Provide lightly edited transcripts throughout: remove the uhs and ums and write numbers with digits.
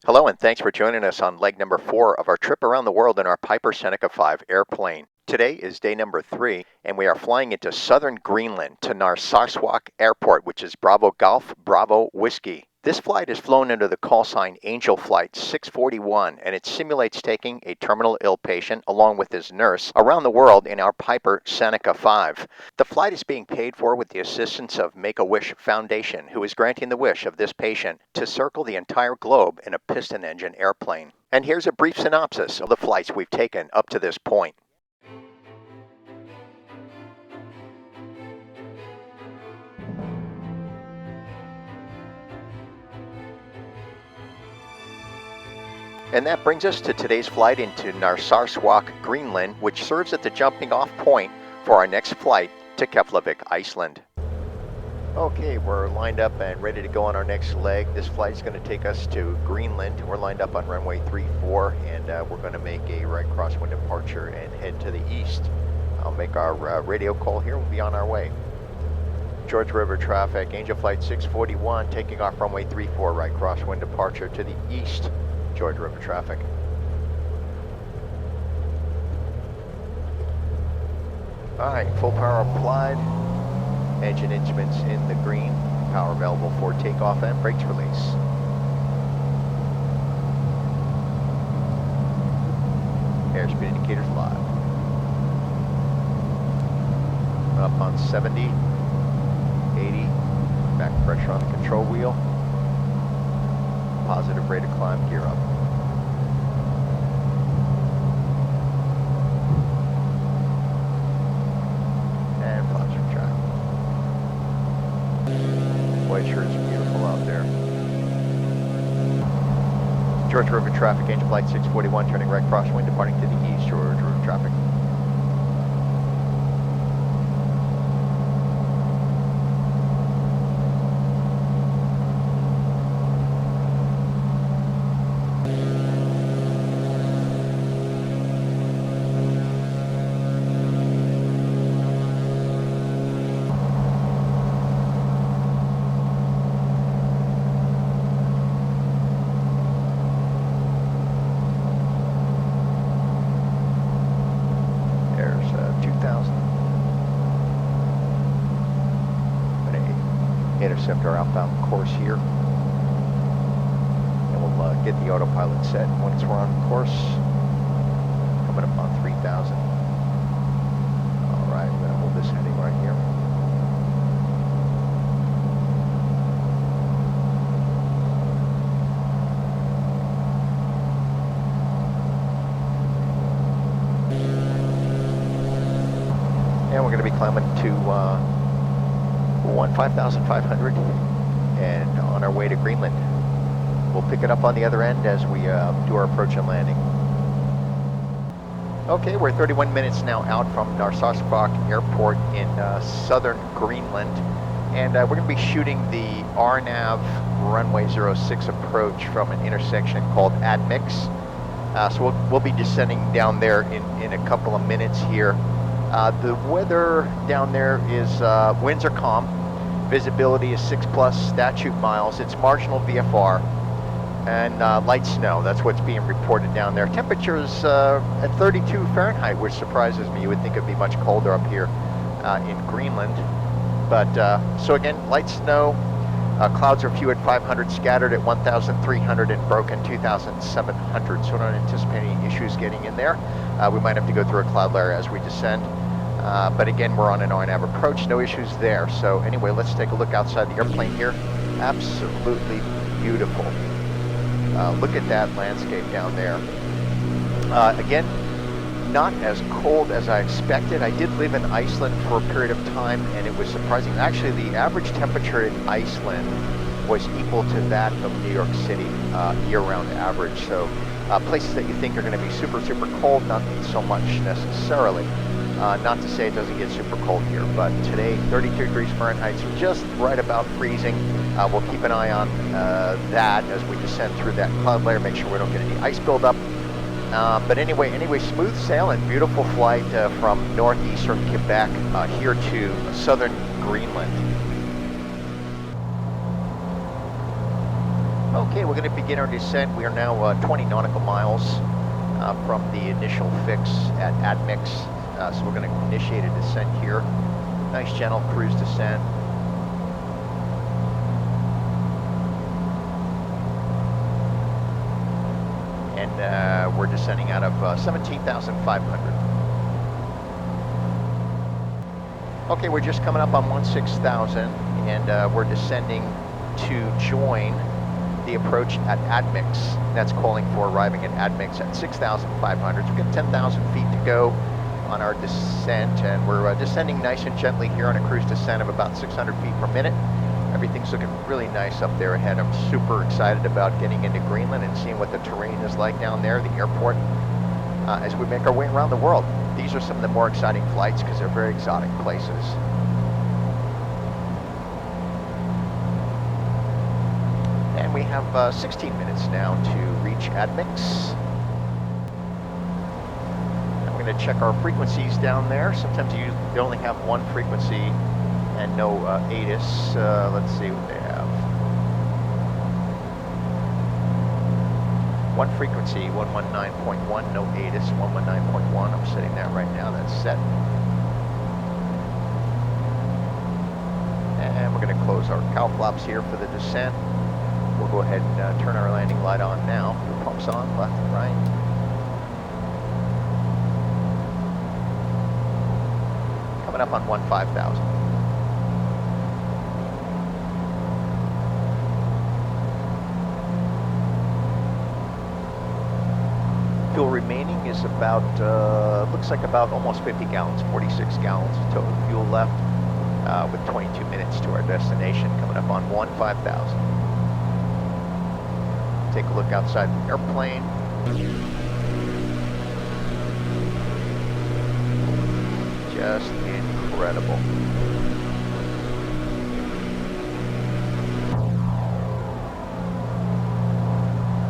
Hello and thanks for joining us on leg number 4 of our trip around the world in our Piper Seneca 5 airplane. Today is day number 3 and we are flying into southern Greenland to Narsarsuaq Airport, which is Bravo Golf, Bravo Whiskey. This flight is flown under the call sign Angel Flight 641 and it simulates taking a terminal ill patient along with his nurse around the world in our Piper Seneca 5. The flight is being paid for with the assistance of Make-A-Wish Foundation, who is granting the wish of this patient to circle the entire globe in a piston engine airplane. And here's a brief synopsis of the flights we've taken up to this point. And that brings us to today's flight into Narsarsuaq, Greenland, which serves as the jumping off point for our next flight to Keflavik, Iceland. Okay, we're lined up and ready to go on our next leg. This flight is going to take us to Greenland. We're lined up on runway 34 and we're going to make a right crosswind departure and head to the east. I'll make our radio call here. We'll be on our way. George River traffic, Angel Flight 641, taking off runway 34, right crosswind departure to the east. George River traffic. Alright, full power applied. Engine instruments in the green. Power available for takeoff and brakes release. Airspeed indicators live. Up on 70, 80. Back pressure on the control wheel. Positive rate of climb, gear up. And flaps from track. Boy, it sure is beautiful out there. George River traffic, Angel Flight 641, turning right crosswind, departing to the east. George River traffic. Intercept our outbound course here, and we'll get the autopilot set once we're on course. Coming up on 3,000. All right, we're gonna hold this heading right here. And we're going to be climbing to 5,500 and on our way to Greenland. We'll pick it up on the other end as we do our approach and landing. Okay, we're 31 minutes now out from Narsarsuaq Airport in southern Greenland, and we're going to be shooting the RNAV runway 06 approach from an intersection called Admix. So we'll be descending down there in a couple of minutes here. The weather down there is winds are calm. Visibility is 6+ statute miles. It's marginal VFR and light snow. That's what's being reported down there. Temperatures at 32 Fahrenheit, which surprises me. You would think it'd be much colder up here in Greenland. But so again, light snow. Clouds are few at 500, scattered at 1,300, and broken 2,700. So don't anticipate any issues getting in there. We might have to go through a cloud layer as we descend. But again, we're on an RNAV approach, no issues there. So anyway, let's take a look outside the airplane here. Absolutely beautiful. Look at that landscape down there. Again, not as cold as I expected. I did live in Iceland for a period of time and it was surprising. Actually, the average temperature in Iceland was equal to that of New York City, year-round average. So places that you think are going to be super, super cold, not so much necessarily. Not to say it doesn't get super cold here, but today 32 degrees Fahrenheit, so just right about freezing. We'll keep an eye on that as we descend through that cloud layer, make sure we don't get any ice buildup. But anyway, smooth sailing, beautiful flight from northeastern Quebec here to southern Greenland. Okay, we're going to begin our descent. We are now 20 nautical miles from the initial fix at Admix. So we're going to initiate a descent here. Nice gentle cruise descent. And we're descending out of 17,500. Okay, we're just coming up on 16,000, and we're descending to join the approach at Admix. That's calling for arriving at Admix at 6,500. So we've got 10,000 feet to go on our descent, and we're descending nice and gently here on a cruise descent of about 600 feet per minute. Everything's looking really nice up there ahead. I'm super excited about getting into Greenland and seeing what the terrain is like down there, the airport, as we make our way around the world. These are some of the more exciting flights because they're very exotic places. And we have 16 minutes now to reach Admix. And we're going to check our frequencies down there. Sometimes you only have one frequency and no ATIS. Let's see what they have. One frequency, 119.1, no ATIS, 119.1. I'm setting that right now, that's set. And we're going to close our cow flops here for the descent. We'll go ahead and turn our landing light on now. Fuel pumps on, left and right. Coming up on 15,000. Fuel remaining is about, looks like about almost 50 gallons, 46 gallons of total fuel left, with 22 minutes to our destination, coming up on 15,000. Take a look outside the airplane. Just incredible.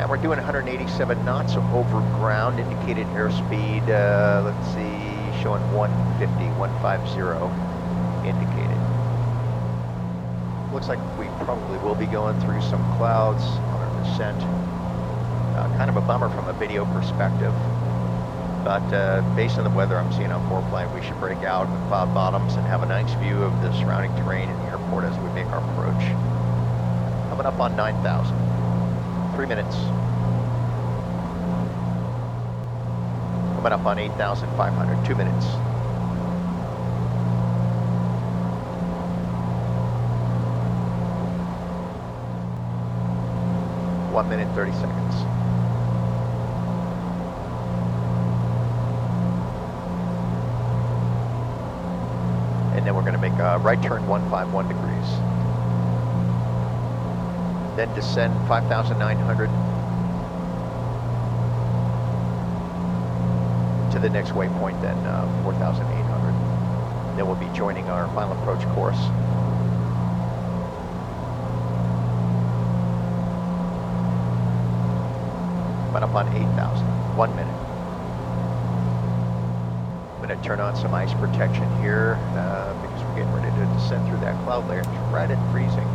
And we're doing 187 knots over ground, indicated airspeed, let's see, showing 150 indicated. Looks like we probably will be going through some clouds on our descent. Kind of a bummer from a video perspective, but based on the weather I'm seeing on 4Flight, we should break out with cloud bottoms and have a nice view of the surrounding terrain in the airport as we make our approach. Coming up on 9,000. 3 minutes. Coming up on 8,500, 2 minutes. One minute, 30 seconds. And then we're going to make a right turn 151 degrees. Then descend 5,900 to the next waypoint, then 4,800. Then we'll be joining our final approach course. Went up on 8,000, 1 minute. I'm going to turn on some ice protection here because we're getting ready to descend through that cloud layer. It's right at freezing.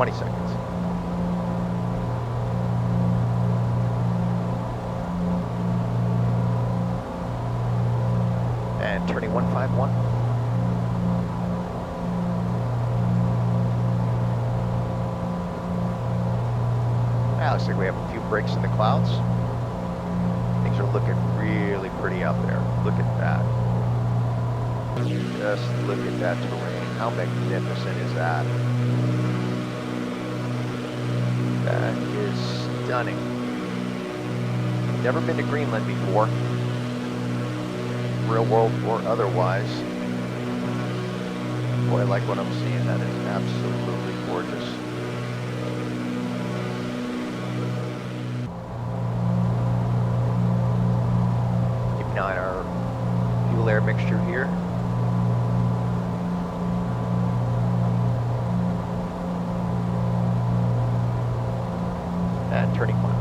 Seconds. And turning 151. Now looks like we have a few breaks in the clouds. Things are looking really pretty out there. Look at that. Just look at that terrain. How magnificent is that? That is stunning. Never been to Greenland before, real world or otherwise. Boy, I like what I'm seeing. That is absolutely gorgeous. Keep an eye on our fuel air mixture here. And turning 1.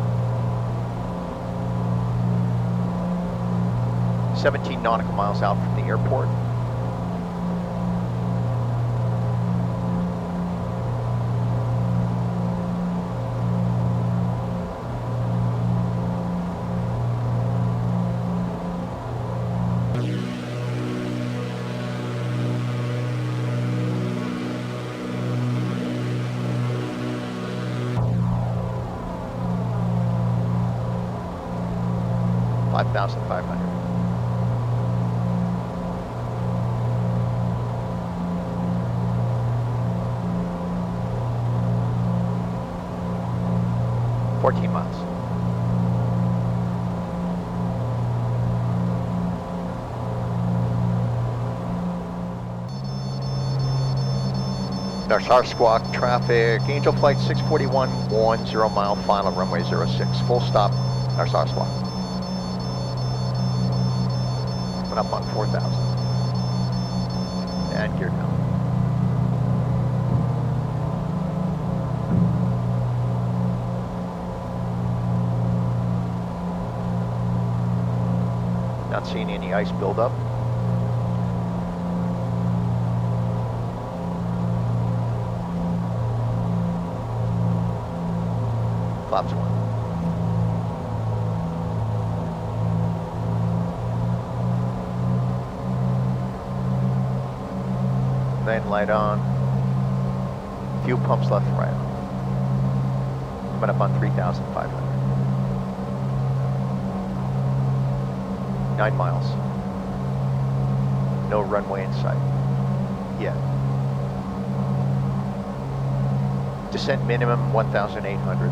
17 nautical miles out from the airport. $5,500. $14 miles. Narsarsuaq traffic, Angel Flight 641, 10 mile final, runway 06, full stop, Narsarsuaq. Coming up on 4,000. And gear down. Not seeing any ice buildup. Flaps 1. Main light on. Fuel pumps left and right. Coming up on 3,500. 9 miles. No runway in sight yet. Descent minimum 1,800.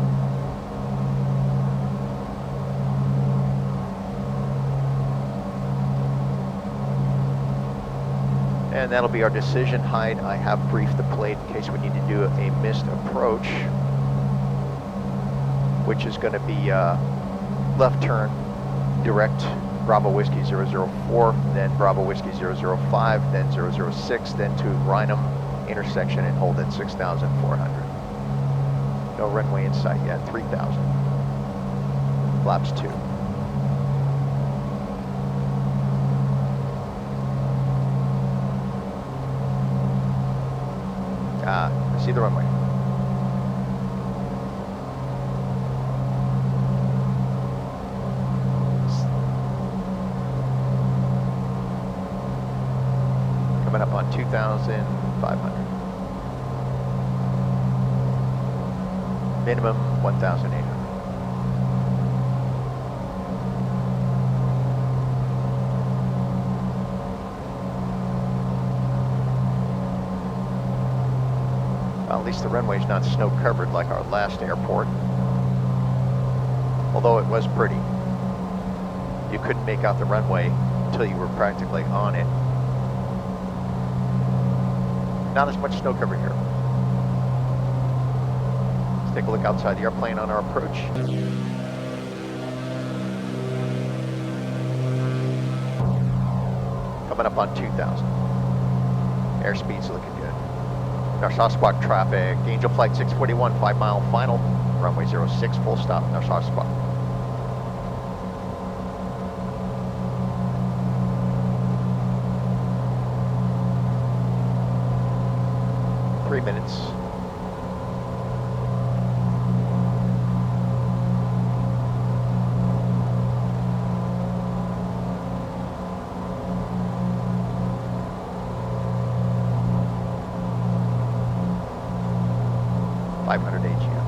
And that'll be our decision height. I have briefed the plate in case we need to do a missed approach, which is going to be left turn, direct Bravo Whiskey 004, then Bravo Whiskey 005, then 006, then to Rhinum intersection and hold at 6,400. No runway in sight yet, 3,000. Flaps 2. I see the runway. Coming up on 2,500. Minimum 1,800. Well, at least the runway's not snow covered like our last airport. Although it was pretty. You couldn't make out the runway until you were practically on it. Not as much snow cover here. Let's take a look outside the airplane on our approach. Coming up on 2,000. Airspeed's looking good. Narsarsuaq traffic, Angel Flight 641, 5 mile final, runway 06, full stop, Narsarsuaq. Three minutes. $500 AGM.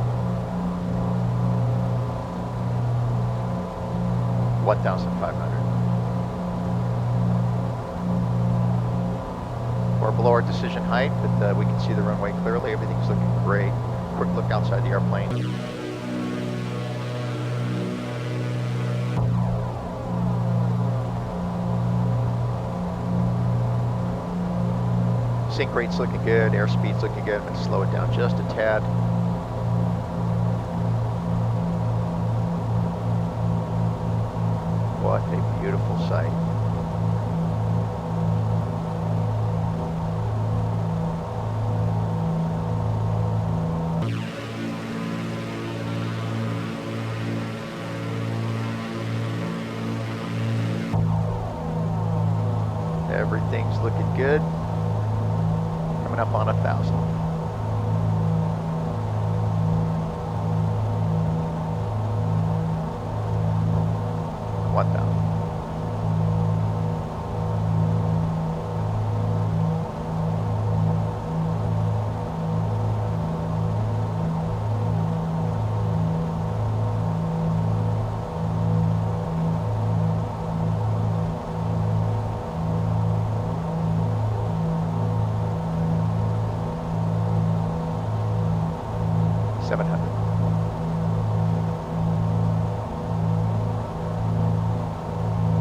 1,500. We're below our decision height, but we can see the runway clearly. Everything's looking great. Quick look outside the airplane. Sync rate's looking good, airspeed's looking good. I'm going to slow it down just a tad. What a beautiful sight. Everything's looking good. Coming up on 1,000. 1,000.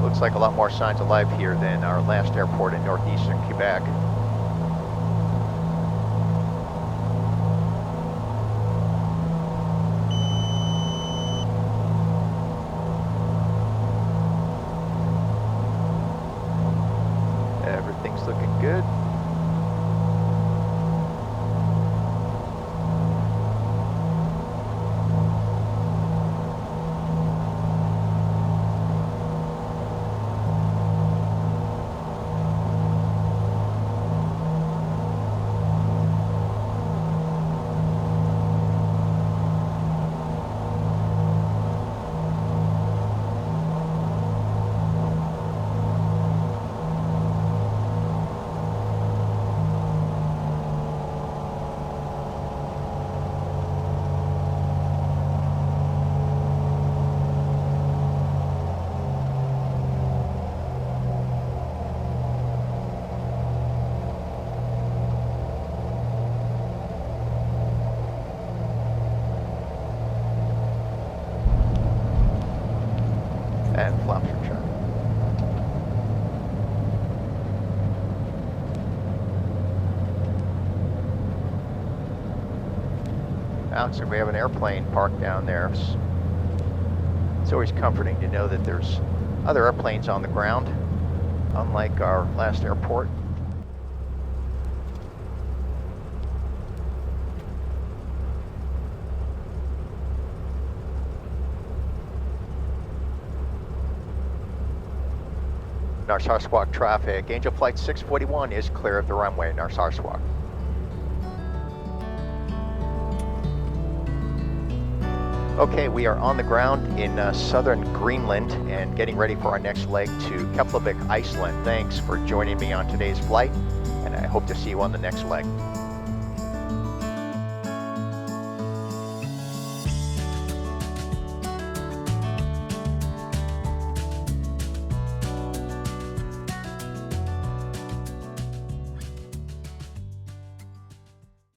Looks like a lot more signs of life here than our last airport in northeastern Quebec. Everything's looking good. And flaps are turned. Alex, we have an airplane parked down there. It's always comforting to know that there's other airplanes on the ground, unlike our last airport. Narsarsuaq traffic. Angel Flight 641 is clear of the runway, Narsarsuaq. Okay, we are on the ground in southern Greenland and getting ready for our next leg to Keflavik, Iceland. Thanks for joining me on today's flight, and I hope to see you on the next leg.